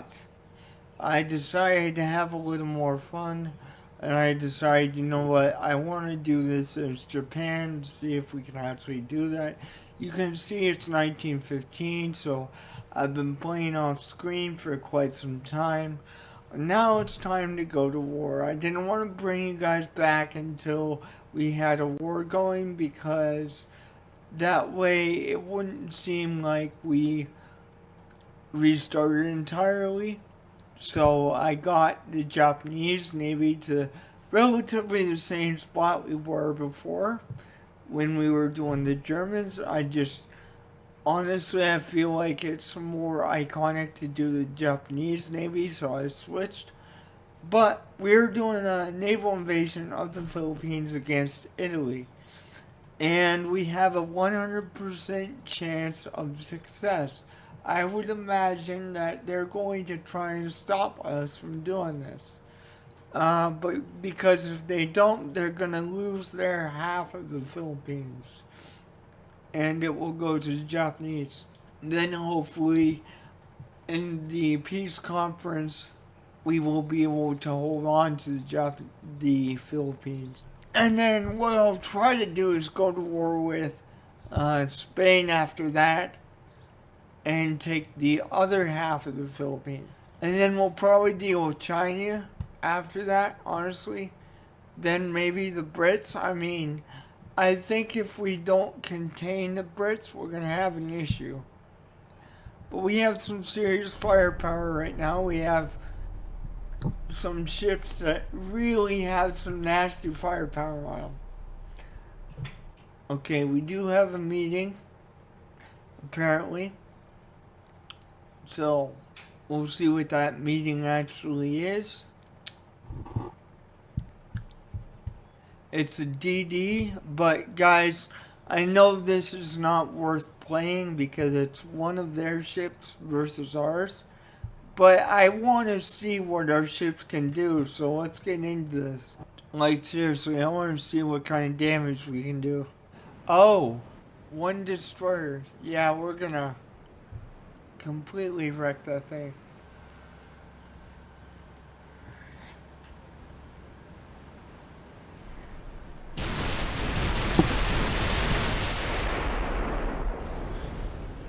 But I decided to have a little more fun, and I decided, you know what, I want to do this as Japan to see if we can actually do that. You can see it's 1915, so I've been playing off screen for quite some time. Now it's time to go to war. I didn't want to bring you guys back until we had a war going because that way it wouldn't seem like we restarted entirely. So I got the Japanese Navy to relatively the same spot we were before when we were doing the Germans. Honestly, I feel like it's more iconic to do the Japanese Navy, so I switched. But we're doing a naval invasion of the Philippines against Italy. And we have a 100% chance of success. I would imagine that they're going to try and stop us from doing this. But because if they don't, they're going to lose their half of the Philippines. And it will go to the Japanese. Then hopefully in the peace conference, we will be able to hold on to the Philippines. And then what I'll try to do is go to war with Spain after that and take the other half of the Philippines. And then we'll probably deal with China after that, honestly. Then maybe the Brits. I mean, I think if we don't contain the Brits, we're going to have an issue. But we have some serious firepower right now. We have some ships that really have some nasty firepower on them. Okay, we do have a meeting, apparently. So, we'll see what that meeting actually is. It's a DD, but guys, I know this is not worth playing because it's one of their ships versus ours. But I want to see what our ships can do, so let's get into this. Like, seriously, I want to see what kind of damage we can do. Oh, one destroyer. Yeah, we're gonna completely wreck that thing.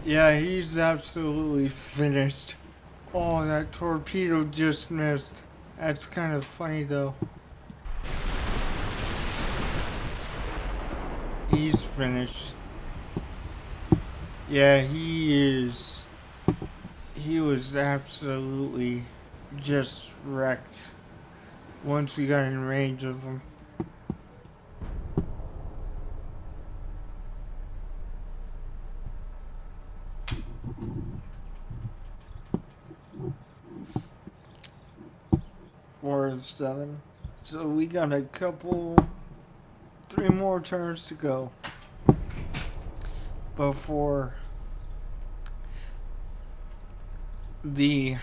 Yeah, he's absolutely finished. Oh, that torpedo just missed. That's kind of funny though. He's finished. Yeah, he is. He was absolutely just wrecked once we got in range of him. Four of seven. So we got three more turns to go before the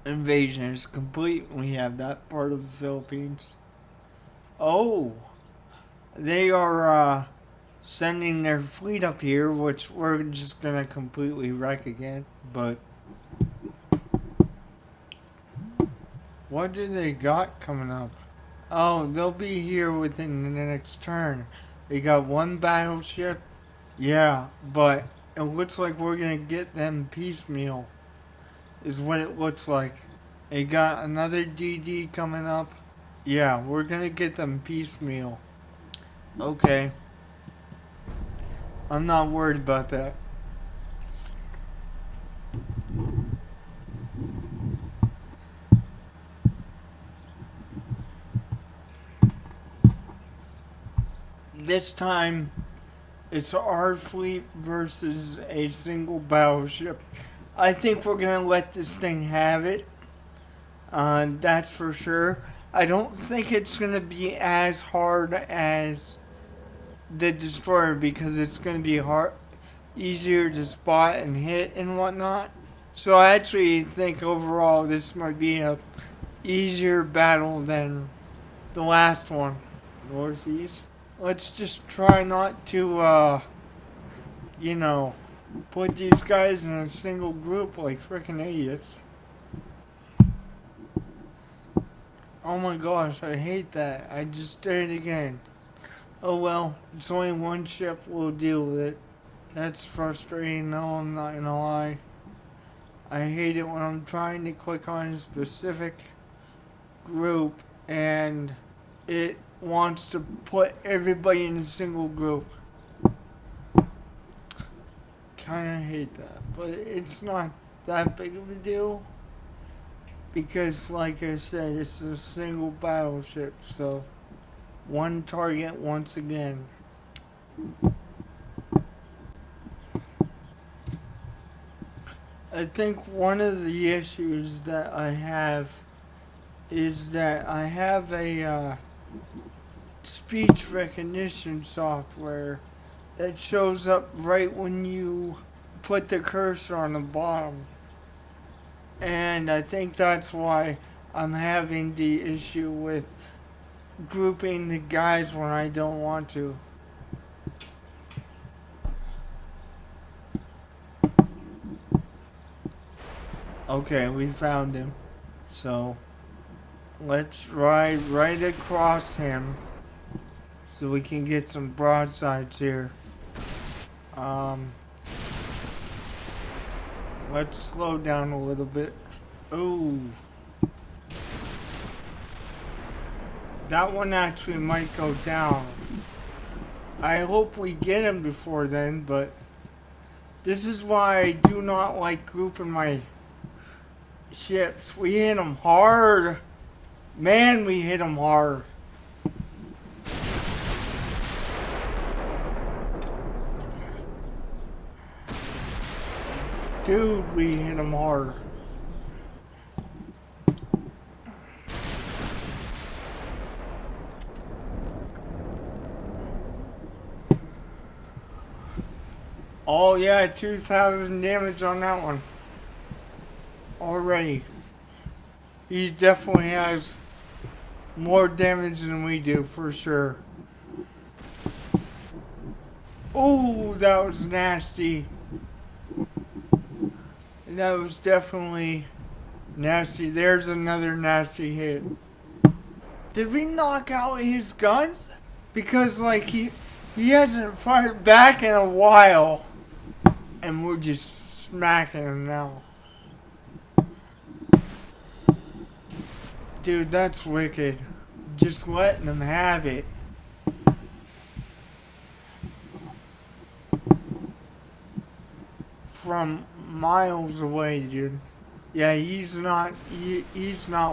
invasion is complete. We have that part of the Philippines. Oh, they are sending their fleet up here, which we're just gonna completely wreck again. But what do they got coming up? Oh, they'll be here within the next turn. They got one battleship. Yeah, but it looks like we're gonna get them piecemeal. Is what it looks like. They got another DD coming up. Yeah, we're gonna get them piecemeal. Okay. I'm not worried about that. This time, it's our fleet versus a single battleship. I think we're gonna let this thing have it. That's for sure. I don't think it's gonna be as hard as the destroyer because it's gonna be easier to spot and hit and whatnot. So I actually think overall this might be a easier battle than the last one. Northeast. Let's just try not to, put these guys in a single group like freaking idiots. Oh my gosh, I hate that. I just did it again. Oh well, it's only one ship, we'll deal with it. That's frustrating, no, I'm not gonna lie. I hate it when I'm trying to click on a specific group and it wants to put everybody in a single group. Kinda hate that, but it's not that big of a deal because, like I said, it's a single battleship, so one target once again. I think one of the issues that I have is that I have a speech recognition software that shows up right when you put the cursor on the bottom. And I think that's why I'm having the issue with grouping the guys when I don't want to. Okay, we found him. So let's ride right across him so we can get some broadsides here. Um, let's slow down a little bit. Ooh. That one actually might go down. I hope we get him before then, but this is why I do not like grouping my ships. We hit them hard. Man, we hit them hard. Dude, we hit them hard. Oh yeah, 2,000 damage on that one. Already. He definitely has more damage than we do, for sure. Oh, that was nasty. That was definitely nasty. There's another nasty hit. Did we knock out his guns? Because, like, he hasn't fired back in a while. And we're just smacking him now. Dude, that's wicked. Just letting him have it. From miles away, dude. Yeah, he's not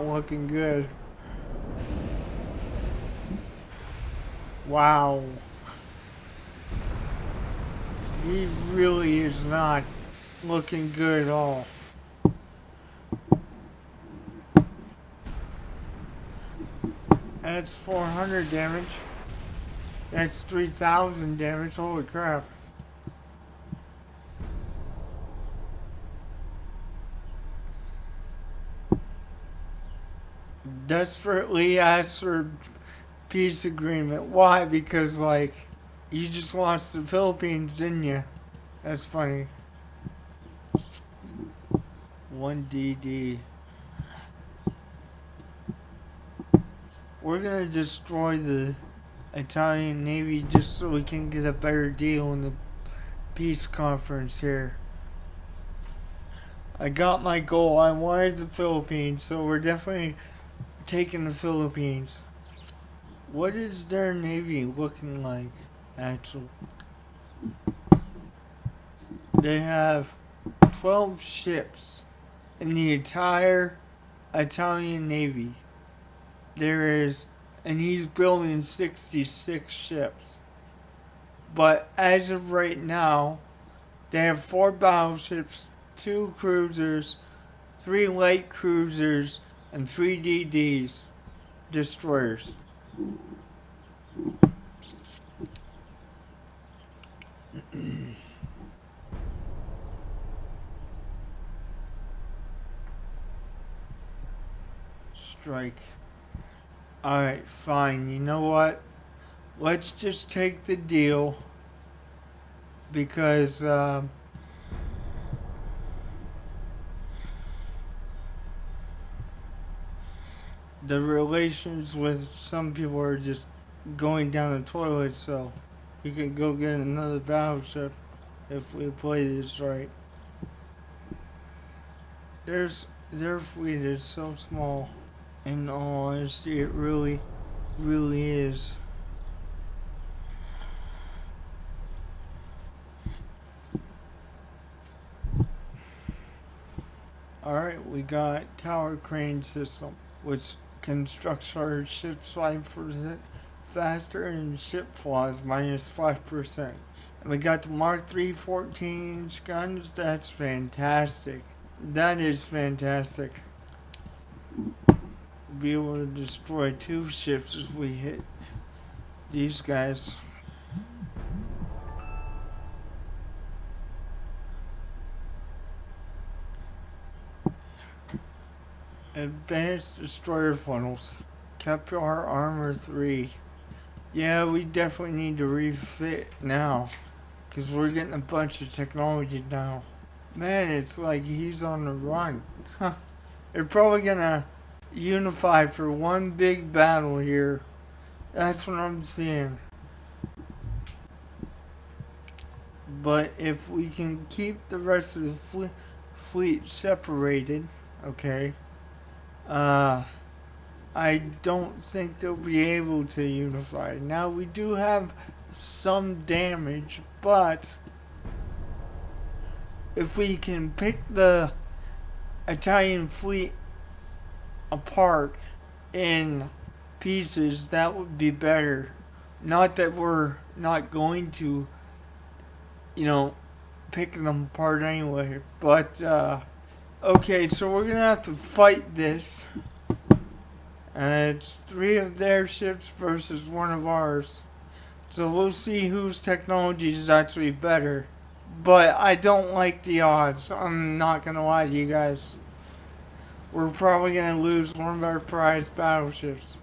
looking good. Wow. He really is not looking good at all. That's 400 damage. That's 3,000 damage. Holy crap. Desperately asked for peace agreement. Why? Because, like, you just lost the Philippines, didn't you? That's funny. 1DD. We're gonna destroy the Italian Navy just so we can get a better deal in the peace conference here. I got my goal. I wanted the Philippines, so we're definitely taking the Philippines. What is their Navy looking like, actually? They have 12 ships in the entire Italian Navy. And he's building 66 ships. But as of right now, they have 4 battleships, 2 cruisers, 3 light cruisers, and 3 DDs, destroyers. Strike. Alright, fine. You know what? Let's just take the deal. Because, the relations with some people are just going down the toilet, so we can go get another battleship if we play this right. Their fleet is so small. In all honesty, it really, really is. Alright, we got tower crane system, which constructs our ships 5% faster and ship flaws minus 5%. And we got the Mark III 14-inch guns. That's fantastic. That is fantastic. Be able to destroy 2 ships if we hit these guys. Advanced destroyer funnels. Kepler armor 3. Yeah, we definitely need to refit now, because we're getting a bunch of technology now. Man, it's like he's on the run. Huh. They're probably gonna unify for one big battle here. That's what I'm seeing. But if we can keep the rest of the fleet separated, okay, I don't think they'll be able to unify. Now, we do have some damage, but if we can pick the Italian fleet apart in pieces, that would be better. Not that we're not going to, pick them apart anyway, but, okay, so we're gonna have to fight this. It's 3 of their ships versus 1 of ours. So we'll see whose technology is actually better. But I don't like the odds. I'm not going to lie to you guys. We're probably going to lose one of our prized battleships.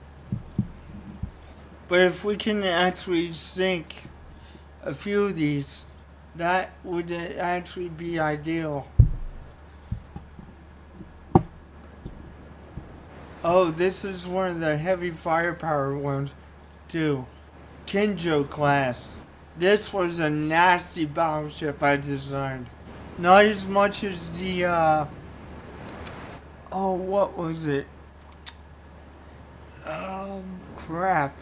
But if we can actually sink a few of these, that would actually be ideal. Oh, this is one of the heavy firepower ones, too. Kenjo class. This was a nasty battleship I designed. Not as much as the, what was it? Crap.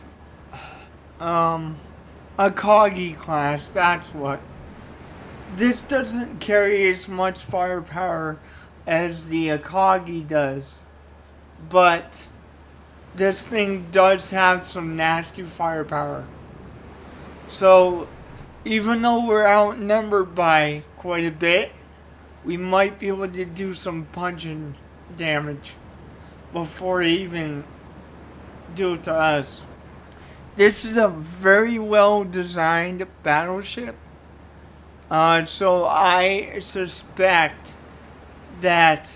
Akagi class, that's what. This doesn't carry as much firepower as the Akagi does. But this thing does have some nasty firepower. So even though we're outnumbered by quite a bit, we might be able to do some punching damage before they even do it to us. This is a very well designed battleship. So I suspect that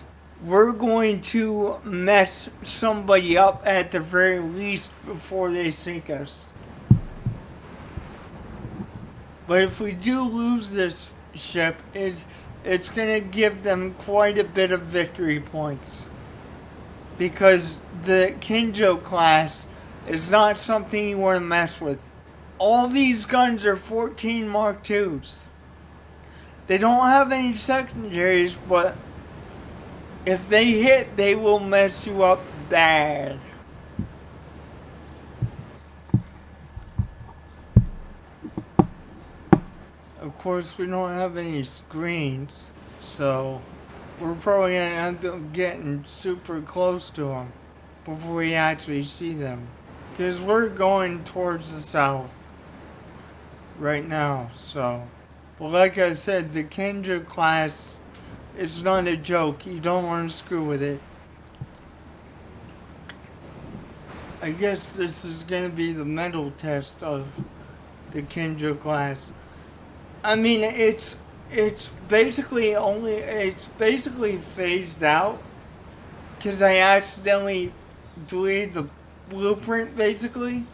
we're going to mess somebody up at the very least before they sink us. But if we do lose this ship, it's going to give them quite a bit of victory points. Because the Kenjo class is not something you want to mess with. All these guns are 14 Mark IIs. They don't have any secondaries, but if they hit, they will mess you up bad. Of course, we don't have any screens, so we're probably going to end up getting super close to them before we actually see them. Because we're going towards the south right now, so. But like I said, the Kenjo class, it's not a joke. You don't want to screw with it. I guess this is going to be the mental test of the Kenjo class. I mean, it's basically phased out because I accidentally deleted the blueprint, basically.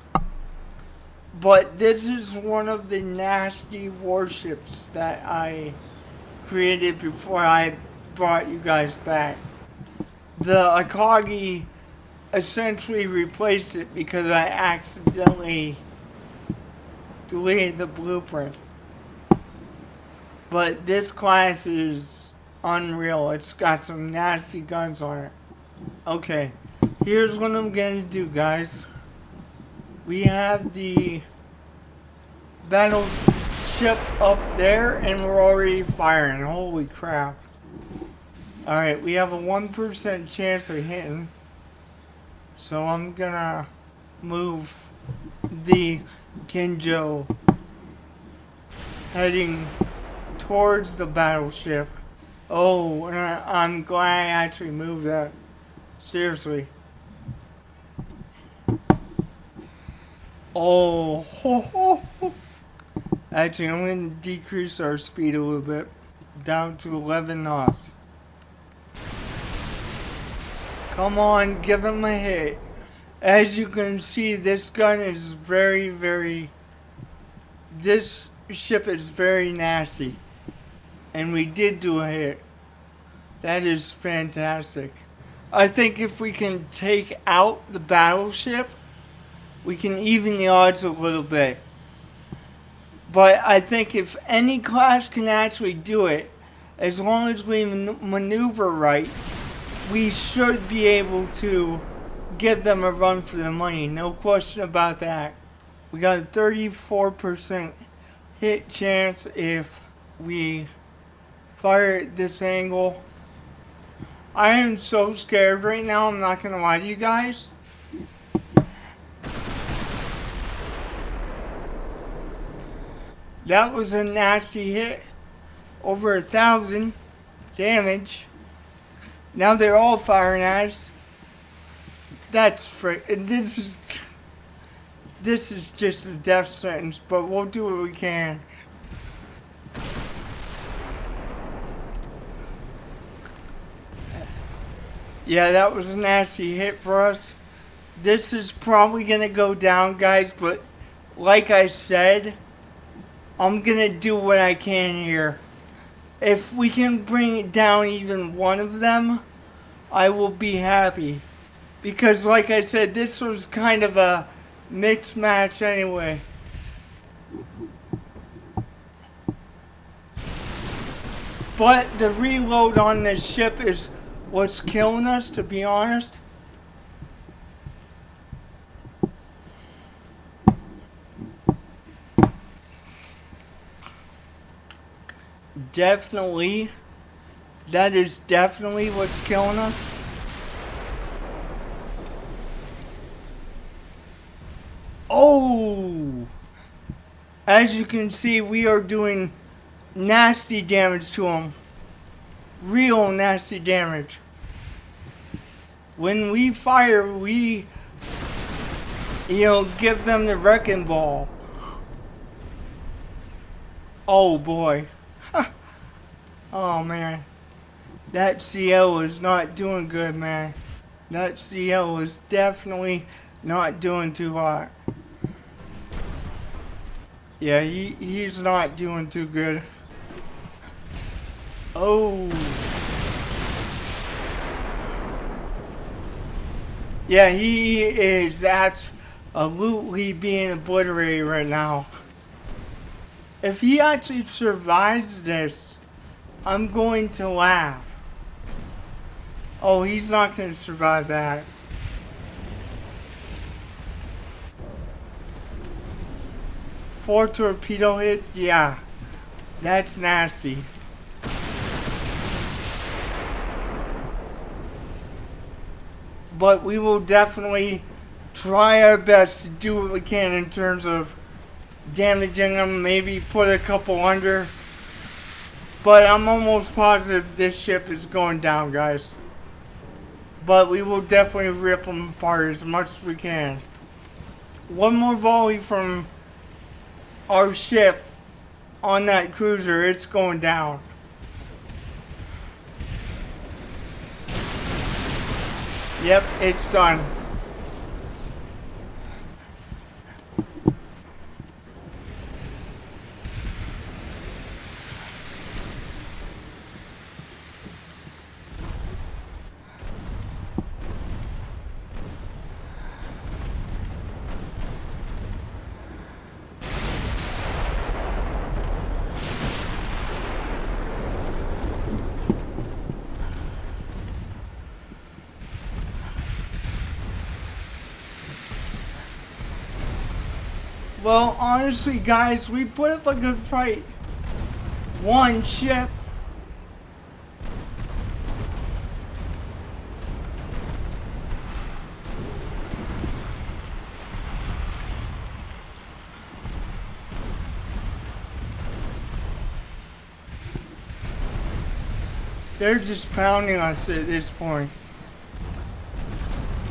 But this is one of the nasty warships that I created before I brought you guys back. The Akagi essentially replaced it because I accidentally deleted the blueprint. But this class is unreal. It's got some nasty guns on it. Okay, here's what I'm gonna do, guys. We have the battleship up there, and we're already firing. Holy crap. Alright, we have a 1% chance of hitting. So I'm gonna move the Kenjo heading towards the battleship. Oh, and I'm glad I actually moved that. Seriously. Oh, ho, ho, ho. Actually, I'm going to decrease our speed a little bit, down to 11 knots. Come on, give him a hit. As you can see, this gun is this ship is very nasty. And we did do a hit. That is fantastic. I think if we can take out the battleship, we can even the odds a little bit. But I think if any class can actually do it, as long as we maneuver right, we should be able to give them a run for the money. No question about that. We got a 34% hit chance if we fire at this angle. I am so scared right now, I'm not gonna lie to you guys. That was a nasty hit. Over 1,000 damage. Now they're all firing at us. That's this is just a death sentence, but we'll do what we can. Yeah, that was a nasty hit for us. This is probably gonna go down, guys, but like I said, I'm gonna do what I can here. If we can bring down even one of them, I will be happy. Because like I said, this was kind of a mixed match anyway. But the reload on this ship is what's killing us, to be honest. Definitely. That is definitely what's killing us. Oh! As you can see, we are doing nasty damage to them. Real nasty damage. When we fire, we, give them the wrecking ball. Oh boy. Oh man. That CL is not doing good, man. That CL is definitely not doing too hot. Yeah, he's not doing too good. Oh. Yeah, he is absolutely being obliterated right now. If he actually survives this, I'm going to laugh. Oh, he's not going to survive that. Four torpedo hits? Yeah. That's nasty. But we will definitely try our best to do what we can in terms of damaging them, maybe put a couple under. But I'm almost positive this ship is going down, guys. But we will definitely rip them apart as much as we can. One more volley from our ship on that cruiser, it's going down. Yep, it's done. Well, honestly, guys, we put up a good fight. One ship. They're just pounding us at this point.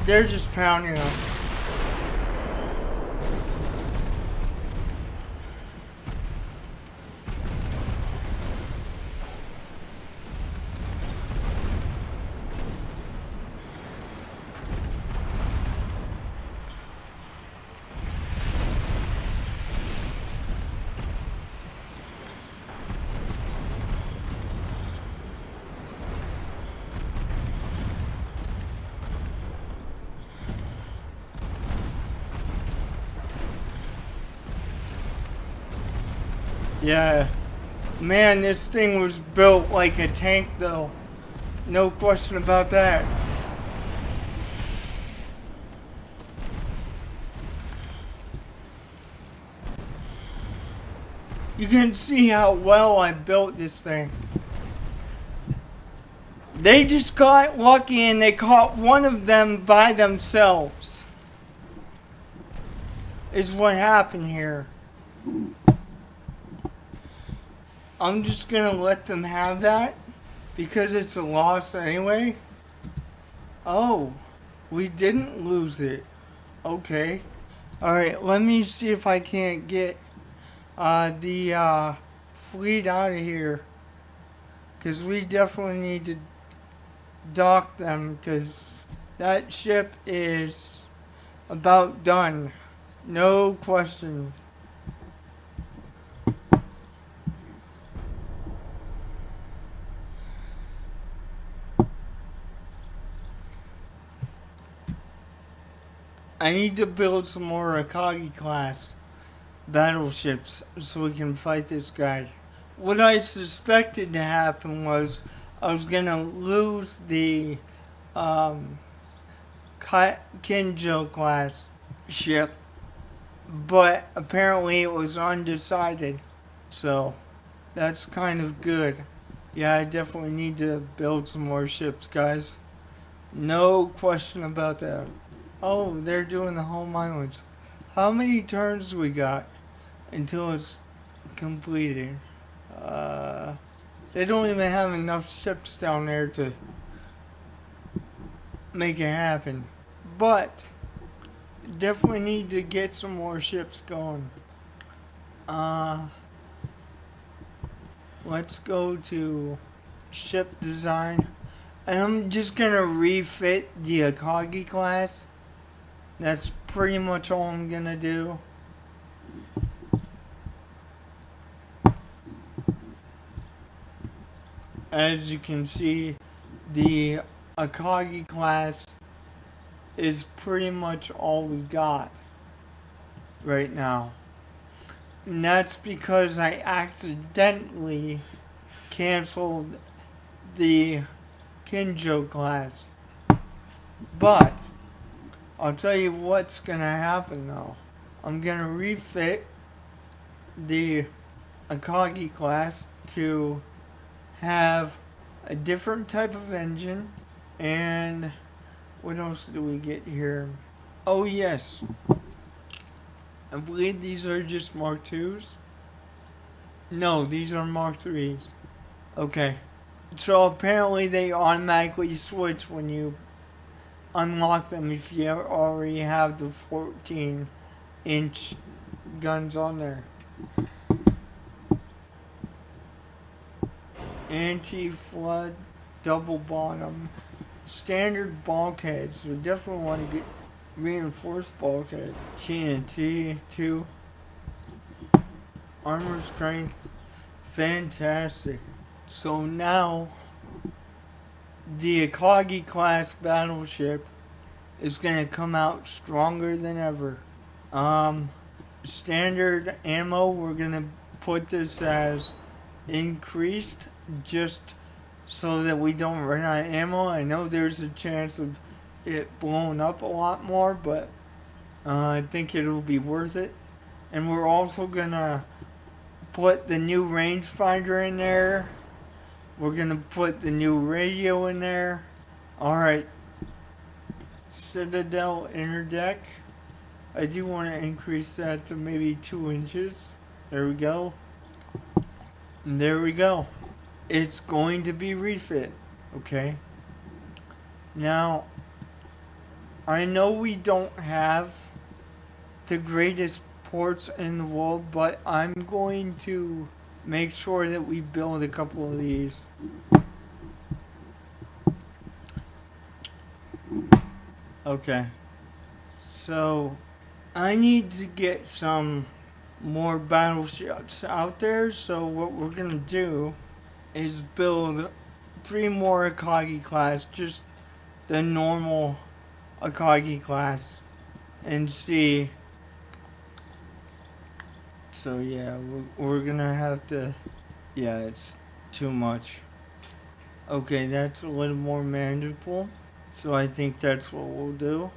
They're just pounding us. Yeah. Man, this thing was built like a tank though. No question about that. You can see how well I built this thing. They just got lucky and they caught one of them by themselves. Is what happened here. I'm just gonna let them have that because it's a loss anyway. Oh, we didn't lose it. Okay. Alright, let me see if I can't get the fleet out of here. Because we definitely need to dock them because that ship is about done. No question. I need to build some more Akagi class battleships so we can fight this guy. What I suspected to happen was I was gonna lose the Kenjo class ship, but apparently it was undecided, so that's kind of good. Yeah, I definitely need to build some more ships, guys. No question about that. Oh, they're doing the home islands. How many turns we got until it's completed? They don't even have enough ships down there to make it happen. But definitely need to get some more ships going. Let's go to ship design. And I'm just gonna refit the Akagi class. That's pretty much all I'm gonna do. As you can see, the Akagi class is pretty much all we got right now. And that's because I accidentally canceled the Kenjo class. But I'll tell you what's gonna happen though. I'm gonna refit the Akagi class to have a different type of engine. And what else do we get here? Oh yes, I believe these are just Mark 2s. No, these are Mark 3s. Okay, so apparently they automatically switch when you unlock them if you already have the 14-inch guns on there. Anti-flood, double bottom, standard bulkheads. We definitely want to get reinforced bulkhead. TNT 2, armor strength, fantastic. So now the Akagi class battleship is going to come out stronger than ever. Standard ammo, we're going to put this as increased just so that we don't run out of ammo. I know there's a chance of it blowing up a lot more, but I think it'll be worth it. And we're also gonna put the new rangefinder in there. We're gonna put the new radio in there. Alright, Citadel inner deck. I do want to increase that to maybe 2 inches. There we go. And there we go. It's going to be refit. Okay. Now, I know we don't have the greatest ports in the world, but I'm going to make sure that we build a couple of these. Okay. So, I need to get some more battleships out there, so what we're gonna do is build 3 more Akagi class, just the normal Akagi class, and see. So yeah, we're gonna have to, yeah, it's too much. Okay, that's a little more manageable, so I think that's what we'll do.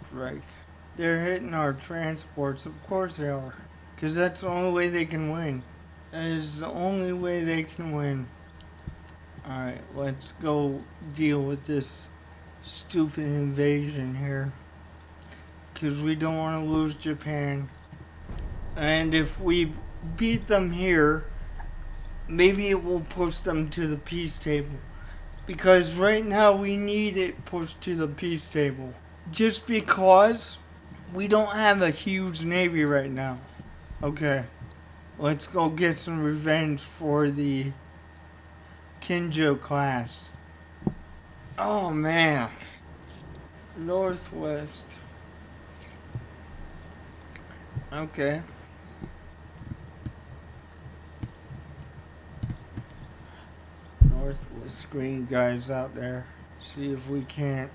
Strike. They're hitting our transports, of course they are, because that's the only way they can win. That is the only way they can win. Alright, let's go deal with this stupid invasion here. Because we don't want to lose Japan. And if we beat them here, maybe it will push them to the peace table. Because right now we need it pushed to the peace table. Just because we don't have a huge navy right now. Okay. Let's go get some revenge for the Kenjo class. Oh man. Northwest. Okay. Northwest green guys out there. See if we can't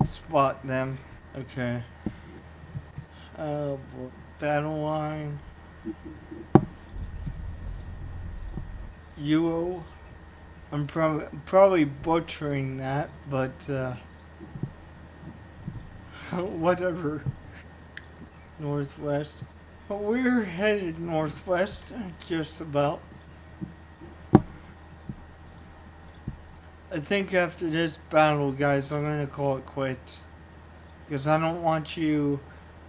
spot them. Okay. Battle line. UO. I'm probably butchering that, but whatever. Northwest. Well, we're headed northwest, just about. I think after this battle, guys, I'm gonna call it quits. Because I don't want you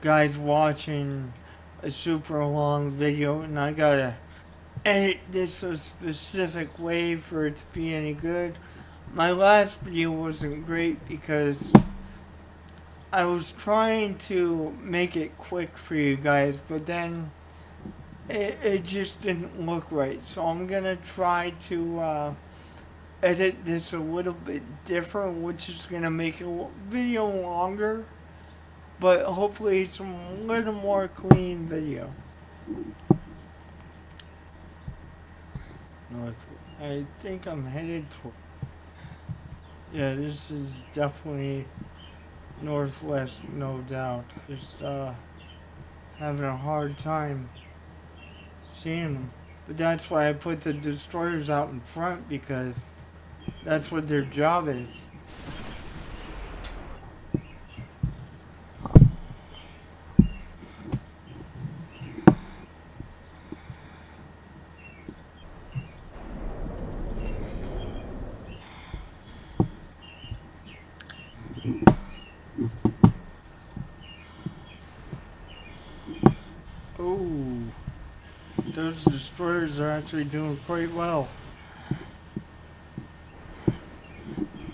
guys watching a super long video, and I gotta edit this a specific way for it to be any good. My last video wasn't great because I was trying to make it quick for you guys, but then it just didn't look right. So I'm gonna try to edit this a little bit different, which is gonna make a video longer, but hopefully it's a little more clean video. North. I think I'm headed toward. Yeah, this is definitely northwest, no doubt. Just having a hard time seeing them. But that's why I put the destroyers out in front, because that's what their job is. Oh, those destroyers are actually doing quite well.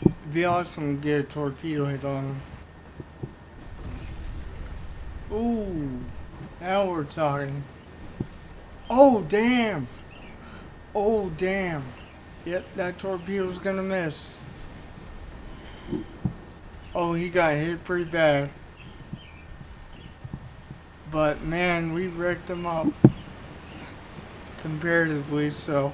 It'd be awesome to get a torpedo hit on them. Ooh, now we're talking. Oh, damn. Oh, damn. Yep, that torpedo's gonna miss. Oh, he got hit pretty bad. But man, we wrecked him up. Comparatively so.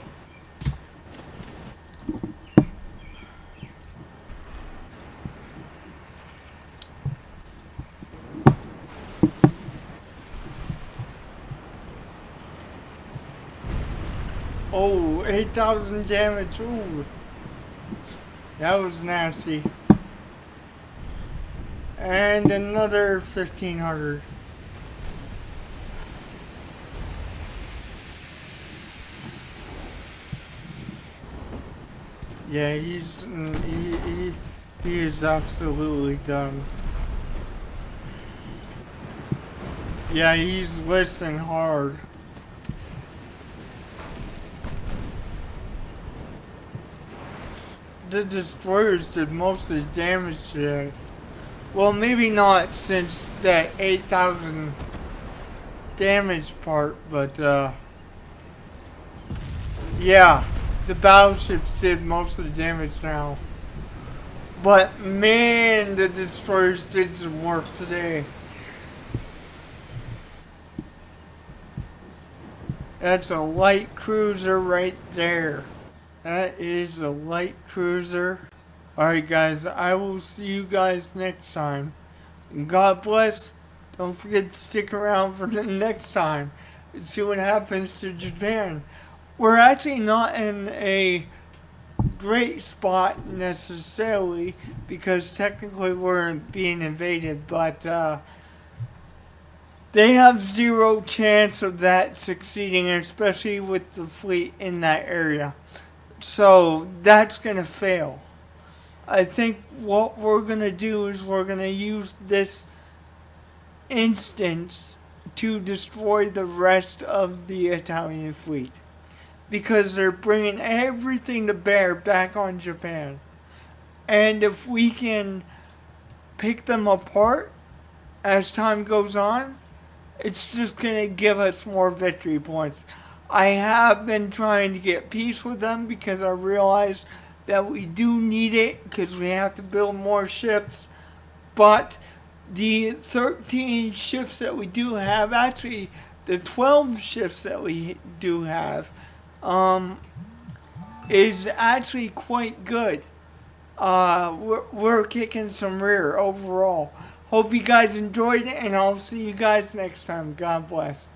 Oh, 8,000 damage. Ooh, that was nasty. And another 1,500. Yeah, he is absolutely done. Yeah, he's listening hard. The destroyers did most of the damage today. Well, maybe not since that 8,000 damage part, but yeah, the battleships did most of the damage now. But man, the destroyers did some work today. That's a light cruiser right there. That is a light cruiser. Alright guys, I will see you guys next time. And God bless. Don't forget to stick around for the next time and see what happens to Japan. We're actually not in a great spot necessarily because technically we're being invaded, but they have zero chance of that succeeding, especially with the fleet in that area. So that's going to fail. I think what we're going to do is we're going to use this instance to destroy the rest of the Italian fleet. Because they're bringing everything to bear back on Japan. And if we can pick them apart as time goes on, it's just going to give us more victory points. I have been trying to get peace with them because I realize that we do need it because we have to build more ships. But the 13 ships that we do have, actually the 12 ships that we do have, is actually quite good. We're kicking some rear overall. Hope you guys enjoyed it, and I'll see you guys next time. God bless.